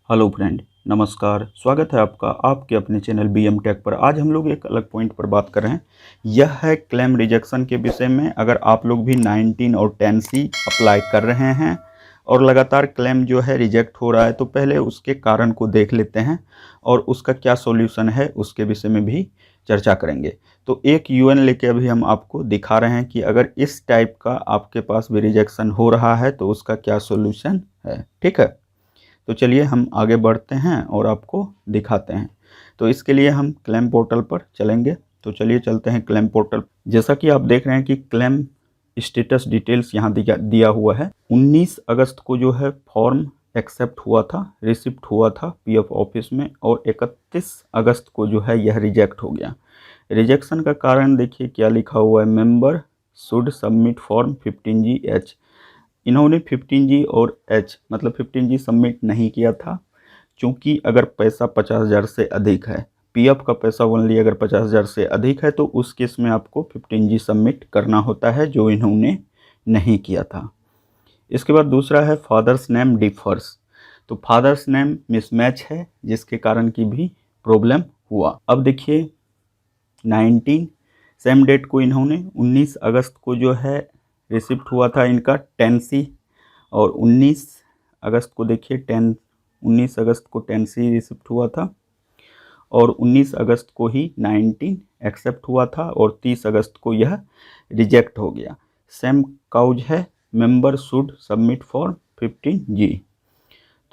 Hello friend, नमस्कार। स्वागत है आपका आपके अपने चैनल BM टेक पर। आज हम लोग एक अलग पॉइंट पर बात कर रहे हैं। यह है क्लेम रिजेक्शन के विषय में। अगर आप लोग भी 19 और 10C अप्लाई कर रहे हैं और लगातार क्लेम जो है रिजेक्ट हो रहा है, तो पहले उसके कारण को देख लेते हैं और उसका क्या सॉल्यूशन है उसके विषय में भी चर्चा करेंगे। तो एक UN लेके अभी हम आपको दिखा रहे हैं कि अगर इस टाइप का आपके पास भी रिजेक्शन हो रहा है तो उसका क्या सॉल्यूशन है। ठीक है, तो चलिए हम आगे बढ़ते हैं और आपको दिखाते हैं। तो इसके लिए हम क्लेम पोर्टल पर चलेंगे। तो चलिए चलते हैं क्लेम पोर्टल। जैसा कि आप देख रहे हैं कि क्लेम स्टेटस डिटेल्स यहाँ दिया हुआ है। 19 अगस्त को जो है फॉर्म एक्सेप्ट हुआ था, रिसिप्ट हुआ था PF ऑफिस में, और 31 अगस्त को जो है यह रिजेक्ट हो गया। रिजेक्शन का कारण देखिए क्या लिखा हुआ है, member should submit form 15G-H। इन्होंने 15G और H मतलब 15G सबमिट नहीं किया था, क्योंकि अगर पैसा 50,000 से अधिक है, PF का पैसा ओनली अगर 50,000 से अधिक है तो उस केस में आपको 15G सबमिट करना होता है, जो इन्होंने नहीं किया था। इसके बाद दूसरा है फादर्स नेम डिफर्स। तो फादर्स नेम मिसमैच है, जिसके कारण की भी प्रॉब्लम हुआ। अब देखिए 19 सेम डेट को इन्होंने 19 अगस्त को जो है रिसिप्ट हुआ था इनका 10C, और 19 अगस्त को देखिए 19 अगस्त को 10C रिसिप्ट हुआ था, और 19 अगस्त को ही 19 एक्सेप्ट हुआ था, और 30 अगस्त को यह रिजेक्ट हो गया। सेम काउज है, member should submit for 15G।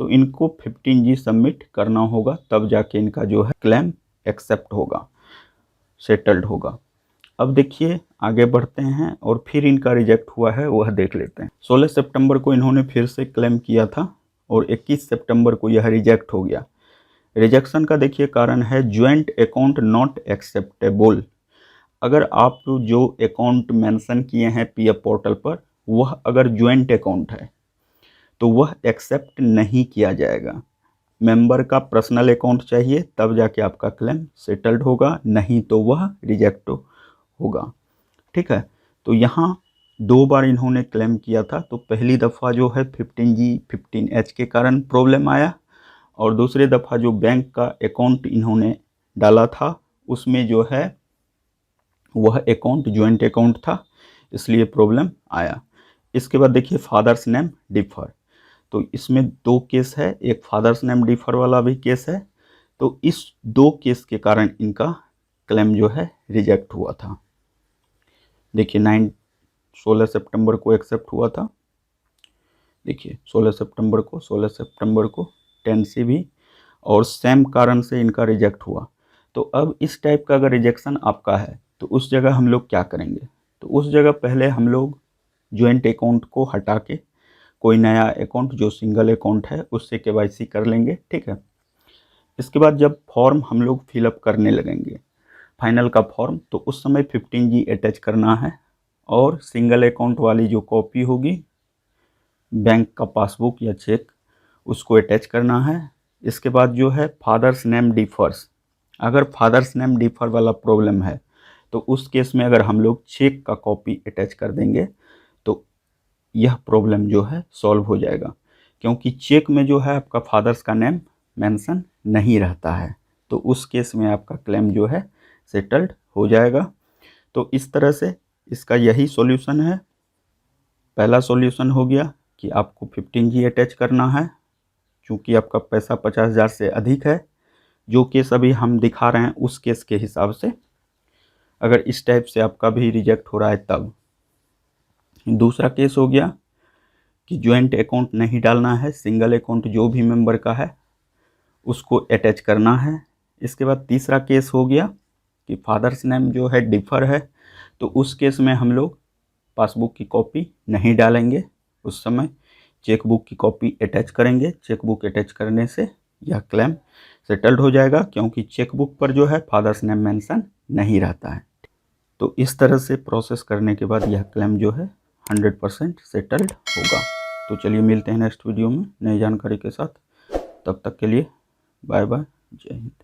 तो इनको 15G सबमिट करना होगा, तब जाके इनका जो है क्लेम एक्सेप्ट होगा, सेटल्ड होगा। अब देखिए आगे बढ़ते हैं और फिर इनका रिजेक्ट हुआ है वह देख लेते हैं। 16 सितंबर को इन्होंने फिर से क्लेम किया था और 21 सितंबर को यह रिजेक्ट हो गया। रिजेक्शन का देखिए कारण है ज्वाइंट अकाउंट नॉट एक्सेप्टेबल। अगर आप जो अकाउंट मेंशन किए हैं PF पोर्टल पर वह अगर ज्वाइंट अकाउंट है तो वह एक्सेप्ट नहीं किया जाएगा। मेंबर का पर्सनल अकाउंट चाहिए, तब जाके आपका क्लेम सेटल्ड होगा, नहीं तो वह रिजेक्ट होगा। ठीक है, तो यहाँ 2 बार इन्होंने क्लेम किया था। तो पहली दफ़ा जो है 15G 15H के कारण प्रॉब्लम आया, और दूसरी दफ़ा जो बैंक का अकाउंट इन्होंने डाला था उसमें जो है वह अकाउंट ज्वाइंट अकाउंट था, इसलिए प्रॉब्लम आया। इसके बाद देखिए फादर्स नेम डिफर। तो इसमें 2 केस है, एक फादर्स नेम डिफर वाला भी केस है। तो इस 2 केस के कारण इनका क्लेम जो है रिजेक्ट हुआ था। देखिए 16 सितंबर को एक्सेप्ट हुआ था, देखिए 16 सितंबर को 10C भी, और सेम कारण से इनका रिजेक्ट हुआ। तो अब इस टाइप का अगर रिजेक्शन आपका है तो उस जगह हम लोग क्या करेंगे, तो उस जगह पहले हम लोग ज्वाइंट अकाउंट को हटा के कोई नया अकाउंट जो सिंगल अकाउंट है उससे KYC कर लेंगे। ठीक है, इसके बाद जब फॉर्म हम लोग फिलअप करने लगेंगे फाइनल का फॉर्म, तो उस समय 15G अटैच करना है, और सिंगल अकाउंट वाली जो कॉपी होगी बैंक का पासबुक या चेक उसको अटैच करना है। इसके बाद जो है फादर्स नेम डिफर्स, अगर फादर्स नेम डिफर वाला प्रॉब्लम है तो उस केस में अगर हम लोग चेक का कॉपी अटैच कर देंगे तो यह प्रॉब्लम जो है सॉल्व हो जाएगा, क्योंकि चेक में जो है आपका फादर्स का नेम मेंशन नहीं रहता है। तो उस केस में आपका क्लेम जो है सेटल्ड हो जाएगा। तो इस तरह से इसका यही सॉल्यूशन है। पहला सॉल्यूशन हो गया कि आपको 15G अटैच करना है, क्योंकि आपका पैसा 50,000 से अधिक है। जो केस अभी हम दिखा रहे हैं उस केस के हिसाब से, अगर इस टाइप से आपका भी रिजेक्ट हो रहा है तब। दूसरा केस हो गया कि ज्वाइंट अकाउंट नहीं डालना है, सिंगल अकाउंट जो भी मेंबर का है उसको अटैच करना है। इसके बाद तीसरा केस हो गया कि फादर्स नेम जो है डिफर है, तो उस केस में हम लोग पासबुक की कॉपी नहीं डालेंगे, उस समय चेकबुक की कॉपी अटैच करेंगे। चेकबुक अटैच करने से यह क्लेम सेटल्ड हो जाएगा, क्योंकि चेकबुक पर जो है फादर्स नेम मेंशन नहीं रहता है। तो इस तरह से प्रोसेस करने के बाद यह क्लेम जो है 100% सेटल्ड होगा। तो चलिए मिलते हैं नेक्स्ट वीडियो में नई जानकारी के साथ। तब तक के लिए बाय बाय, जय हिंद।